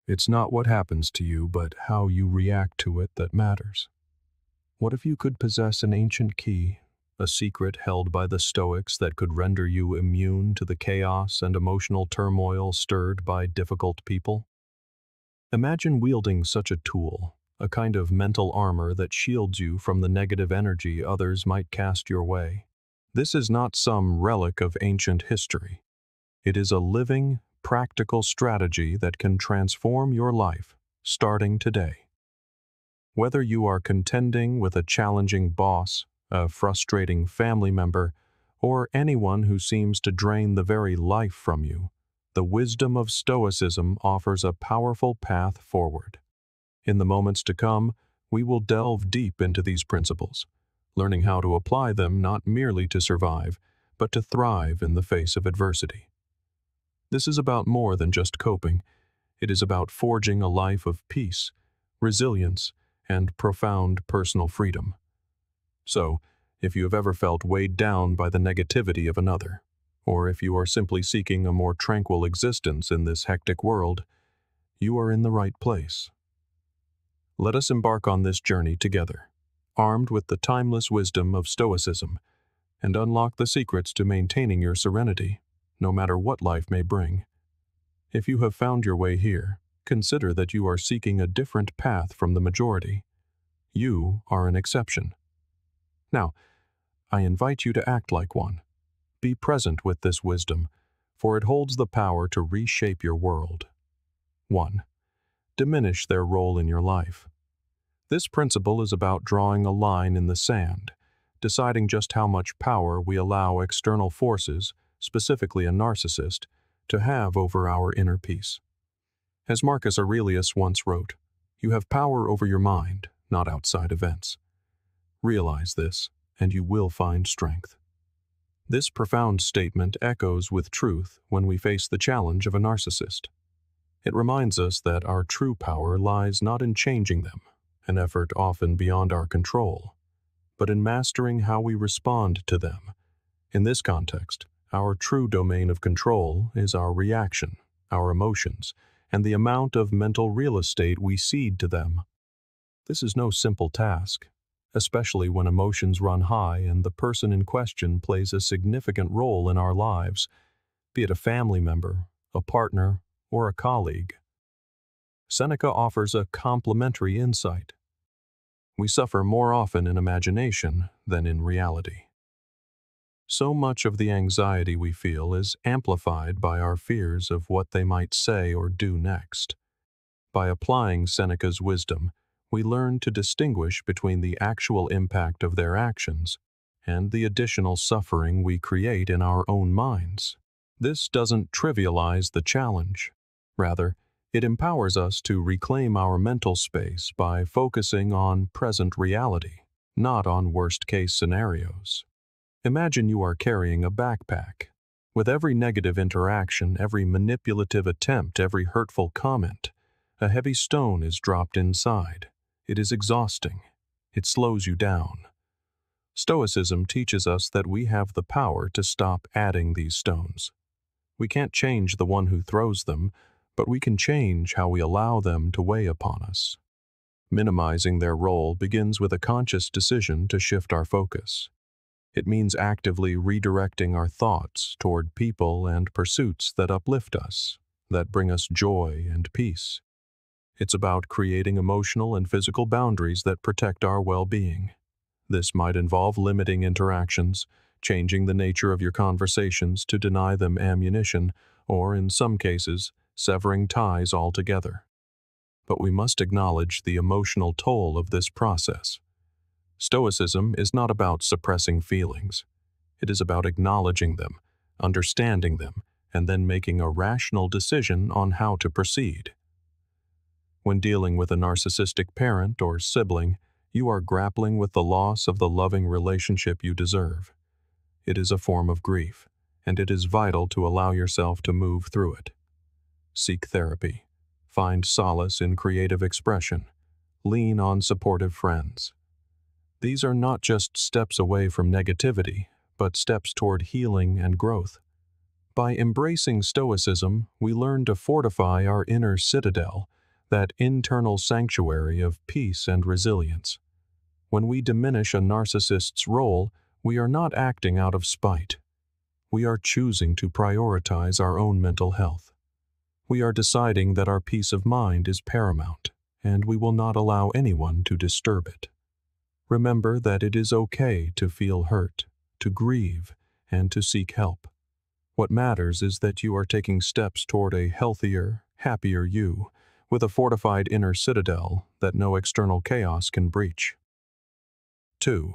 It's not what happens to you, but how you react to it that matters. What if you could possess an ancient key, a secret held by the Stoics that could render you immune to the chaos and emotional turmoil stirred by difficult people? Imagine wielding such a tool, a kind of mental armor that shields you from the negative energy others might cast your way. This is not some relic of ancient history. It is a living, practical strategy that can transform your life, starting today. Whether you are contending with a challenging boss, a frustrating family member, or anyone who seems to drain the very life from you, the wisdom of Stoicism offers a powerful path forward. In the moments to come, we will delve deep into these principles, learning how to apply them not merely to survive, but to thrive in the face of adversity. This is about more than just coping. It is about forging a life of peace, resilience, and profound personal freedom. So, if you have ever felt weighed down by the negativity of another, or if you are simply seeking a more tranquil existence in this hectic world, you are in the right place. Let us embark on this journey together, armed with the timeless wisdom of Stoicism, and unlock the secrets to maintaining your serenity, no matter what life may bring. If you have found your way here, consider that you are seeking a different path from the majority. You are an exception. Now, I invite you to act like one. Be present with this wisdom, for it holds the power to reshape your world. 1. Diminish their role in your life. This principle is about drawing a line in the sand, deciding just how much power we allow external forces, specifically a narcissist, to have over our inner peace. As Marcus Aurelius once wrote, "You have power over your mind, not outside events." Realize this, and you will find strength. This profound statement echoes with truth when we face the challenge of a narcissist. It reminds us that our true power lies not in changing them, an effort often beyond our control, but in mastering how we respond to them. In this context, our true domain of control is our reaction, our emotions, and the amount of mental real estate we cede to them. This is no simple task, especially when emotions run high and the person in question plays a significant role in our lives, be it a family member, a partner, or a colleague. Seneca offers a complementary insight. We suffer more often in imagination than in reality. So much of the anxiety we feel is amplified by our fears of what they might say or do next. By applying Seneca's wisdom, we learn to distinguish between the actual impact of their actions and the additional suffering we create in our own minds. This doesn't trivialize the challenge. Rather, it empowers us to reclaim our mental space by focusing on present reality, not on worst-case scenarios. Imagine you are carrying a backpack. With every negative interaction, every manipulative attempt, every hurtful comment, a heavy stone is dropped inside. It is exhausting. It slows you down. Stoicism teaches us that we have the power to stop adding these stones. We can't change the one who throws them, but we can change how we allow them to weigh upon us. Minimizing their role begins with a conscious decision to shift our focus. It means actively redirecting our thoughts toward people and pursuits that uplift us, that bring us joy and peace. It's about creating emotional and physical boundaries that protect our well-being. This might involve limiting interactions, changing the nature of your conversations to deny them ammunition, or in some cases, severing ties altogether. But we must acknowledge the emotional toll of this process. Stoicism is not about suppressing feelings. It is about acknowledging them, understanding them, and then making a rational decision on how to proceed. When dealing with a narcissistic parent or sibling, you are grappling with the loss of the loving relationship you deserve. It is a form of grief, and it is vital to allow yourself to move through it. Seek therapy. Find solace in creative expression. Lean on supportive friends. These are not just steps away from negativity, but steps toward healing and growth. By embracing Stoicism, we learn to fortify our inner citadel, that internal sanctuary of peace and resilience. When we diminish a narcissist's role, we are not acting out of spite. We are choosing to prioritize our own mental health. We are deciding that our peace of mind is paramount, and we will not allow anyone to disturb it. Remember that it is okay to feel hurt, to grieve, and to seek help. What matters is that you are taking steps toward a healthier, happier you, with a fortified inner citadel that no external chaos can breach. 2.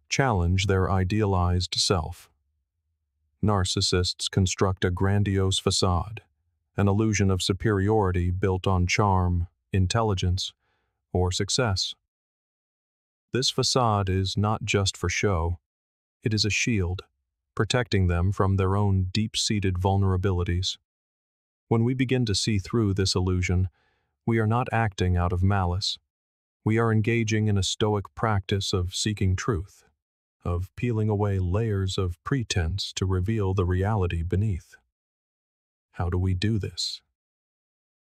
Challenge their idealized self. Narcissists construct a grandiose facade, an illusion of superiority built on charm, intelligence, or success. This facade is not just for show. It is a shield, protecting them from their own deep-seated vulnerabilities. When we begin to see through this illusion, we are not acting out of malice. We are engaging in a Stoic practice of seeking truth, of peeling away layers of pretense to reveal the reality beneath. How do we do this?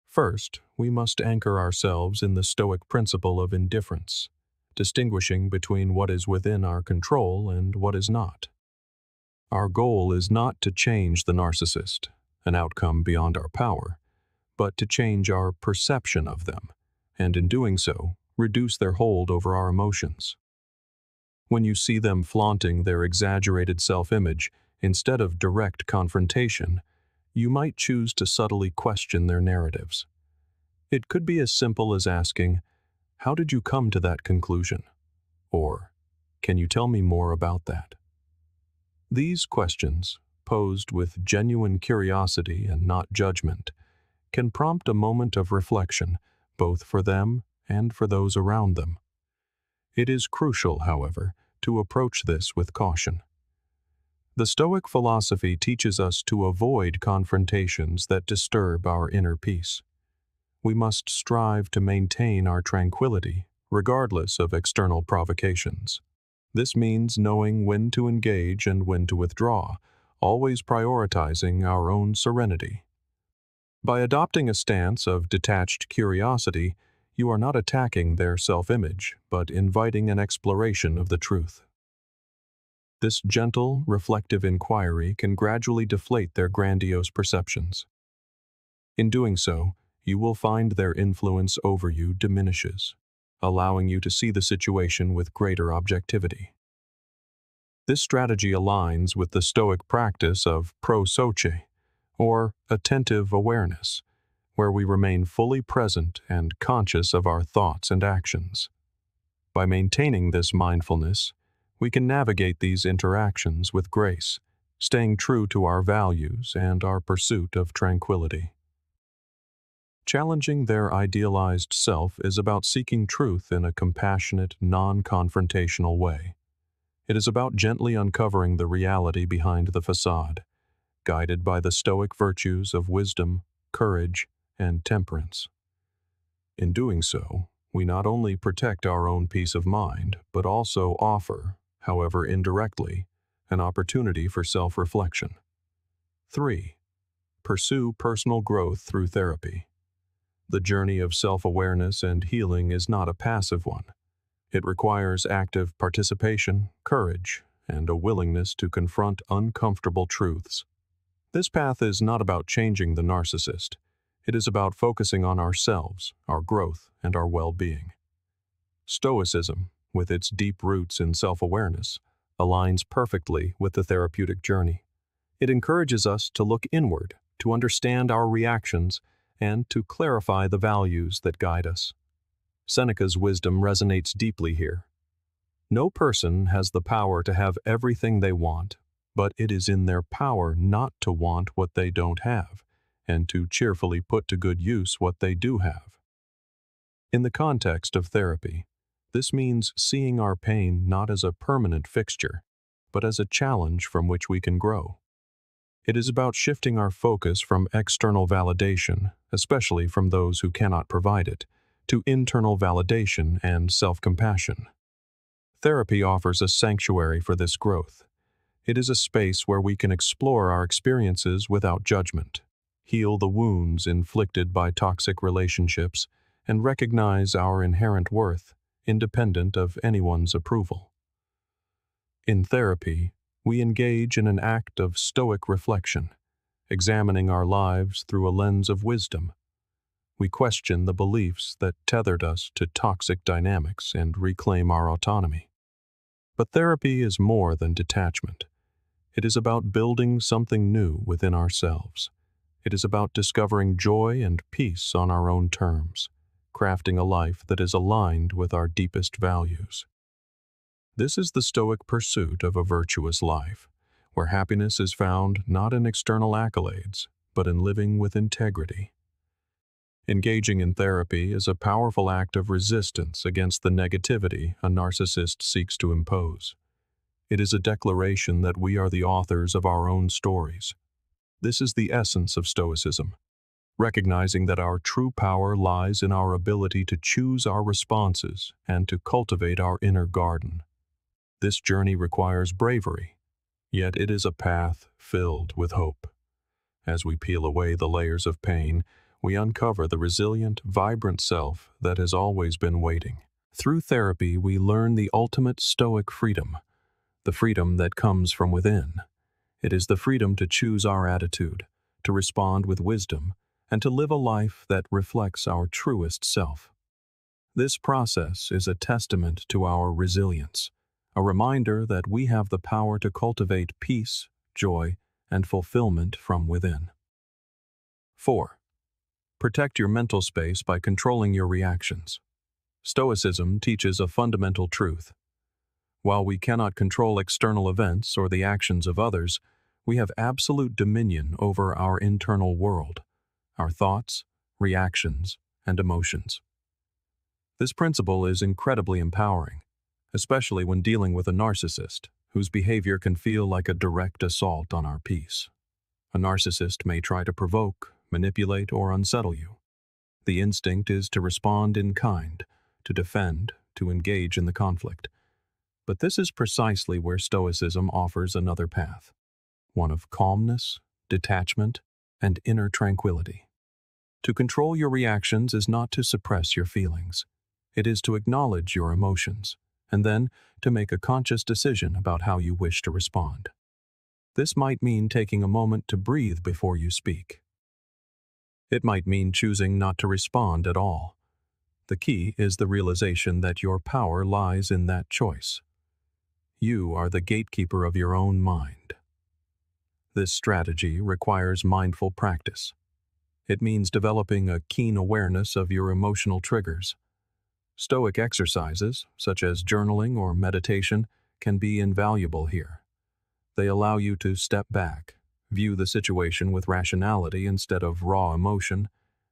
First, we must anchor ourselves in the Stoic principle of indifference, distinguishing between what is within our control and what is not. Our goal is not to change the narcissist, an outcome beyond our power, but to change our perception of them, and in doing so, reduce their hold over our emotions. When you see them flaunting their exaggerated self-image instead of direct confrontation, you might choose to subtly question their narratives. It could be as simple as asking, "How did you come to that conclusion?" Or, "Can you tell me more about that?" These questions, posed with genuine curiosity and not judgment, can prompt a moment of reflection, both for them and for those around them. It is crucial, however, to approach this with caution. The Stoic philosophy teaches us to avoid confrontations that disturb our inner peace. We must strive to maintain our tranquility, regardless of external provocations. This means knowing when to engage and when to withdraw, always prioritizing our own serenity. By adopting a stance of detached curiosity, you are not attacking their self-image, but inviting an exploration of the truth. This gentle, reflective inquiry can gradually deflate their grandiose perceptions. In doing so, you will find their influence over you diminishes, allowing you to see the situation with greater objectivity. This strategy aligns with the Stoic practice of prosoche, or attentive awareness, where we remain fully present and conscious of our thoughts and actions. By maintaining this mindfulness, we can navigate these interactions with grace, staying true to our values and our pursuit of tranquility. Challenging their idealized self is about seeking truth in a compassionate, non-confrontational way. It is about gently uncovering the reality behind the facade, guided by the Stoic virtues of wisdom, courage, and temperance. In doing so, we not only protect our own peace of mind, but also offer, however indirectly, an opportunity for self-reflection. 3. Pursue personal growth through therapy. The journey of self-awareness and healing is not a passive one. It requires active participation, courage, and a willingness to confront uncomfortable truths. This path is not about changing the narcissist. It is about focusing on ourselves, our growth, and our well-being. Stoicism, with its deep roots in self-awareness, aligns perfectly with the therapeutic journey. It encourages us to look inward, to understand our reactions, and to clarify the values that guide us. Seneca's wisdom resonates deeply here. No person has the power to have everything they want, but it is in their power not to want what they don't have, and to cheerfully put to good use what they do have. In the context of therapy, this means seeing our pain not as a permanent fixture, but as a challenge from which we can grow. It is about shifting our focus from external validation, especially from those who cannot provide it, to internal validation and self-compassion. Therapy offers a sanctuary for this growth. It is a space where we can explore our experiences without judgment, heal the wounds inflicted by toxic relationships, and recognize our inherent worth, independent of anyone's approval. In therapy, we engage in an act of Stoic reflection, examining our lives through a lens of wisdom. We question the beliefs that tethered us to toxic dynamics and reclaim our autonomy. But therapy is more than detachment. It is about building something new within ourselves. It is about discovering joy and peace on our own terms, crafting a life that is aligned with our deepest values. This is the Stoic pursuit of a virtuous life, where happiness is found not in external accolades, but in living with integrity. Engaging in therapy is a powerful act of resistance against the negativity a narcissist seeks to impose. It is a declaration that we are the authors of our own stories. This is the essence of Stoicism, recognizing that our true power lies in our ability to choose our responses and to cultivate our inner garden. This journey requires bravery, yet it is a path filled with hope. As we peel away the layers of pain, we uncover the resilient, vibrant self that has always been waiting. Through therapy, we learn the ultimate Stoic freedom, the freedom that comes from within. It is the freedom to choose our attitude, to respond with wisdom, and to live a life that reflects our truest self. This process is a testament to our resilience, a reminder that we have the power to cultivate peace, joy, and fulfillment from within. 4. Protect your mental space by controlling your reactions. Stoicism teaches a fundamental truth. While we cannot control external events or the actions of others, we have absolute dominion over our internal world, our thoughts, reactions, and emotions. This principle is incredibly empowering, especially when dealing with a narcissist, whose behavior can feel like a direct assault on our peace. A narcissist may try to provoke, manipulate, or unsettle you. The instinct is to respond in kind, to defend, to engage in the conflict. But this is precisely where Stoicism offers another path, one of calmness, detachment, and inner tranquility. To control your reactions is not to suppress your feelings. It is to acknowledge your emotions, and then to make a conscious decision about how you wish to respond. This might mean taking a moment to breathe before you speak. It might mean choosing not to respond at all. The key is the realization that your power lies in that choice. You are the gatekeeper of your own mind. This strategy requires mindful practice. It means developing a keen awareness of your emotional triggers. Stoic exercises, such as journaling or meditation, can be invaluable here. They allow you to step back, view the situation with rationality instead of raw emotion,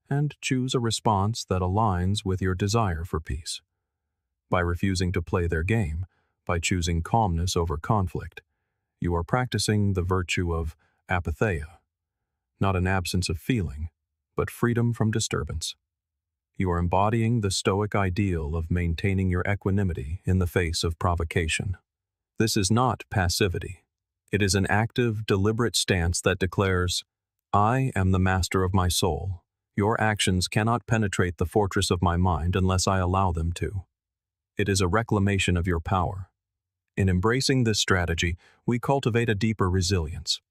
and choose a response that aligns with your desire for peace. By refusing to play their game, by choosing calmness over conflict, you are practicing the virtue of apatheia, not an absence of feeling, but freedom from disturbance. You are embodying the Stoic ideal of maintaining your equanimity in the face of provocation. This is not passivity. It is an active, deliberate stance that declares, "I am the master of my soul. Your actions cannot penetrate the fortress of my mind unless I allow them to." It is a reclamation of your power. In embracing this strategy, we cultivate a deeper resilience.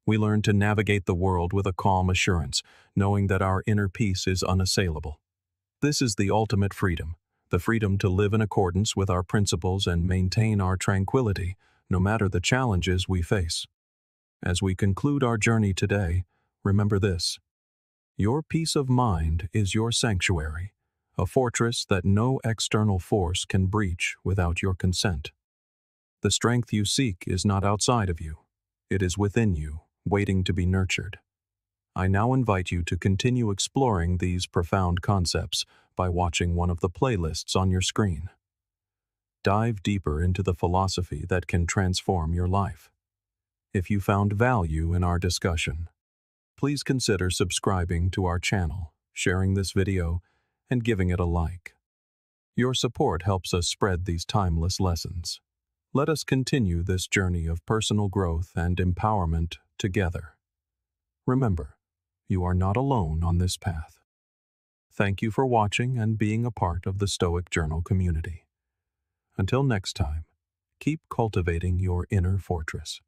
We learn to navigate the world with a calm assurance, knowing that our inner peace is unassailable. This is the ultimate freedom, the freedom to live in accordance with our principles and maintain our tranquility, no matter the challenges we face. As we conclude our journey today, remember this: your peace of mind is your sanctuary, a fortress that no external force can breach without your consent. The strength you seek is not outside of you. It is within you, waiting to be nurtured. I now invite you to continue exploring these profound concepts by watching one of the playlists on your screen. Dive deeper into the philosophy that can transform your life. If you found value in our discussion, please consider subscribing to our channel, sharing this video, and giving it a like. Your support helps us spread these timeless lessons. Let us continue this journey of personal growth and empowerment together. Remember, You are not alone on this path. Thank you for watching and being a part of the Stoic Journal community. Until next time, keep cultivating your inner fortress.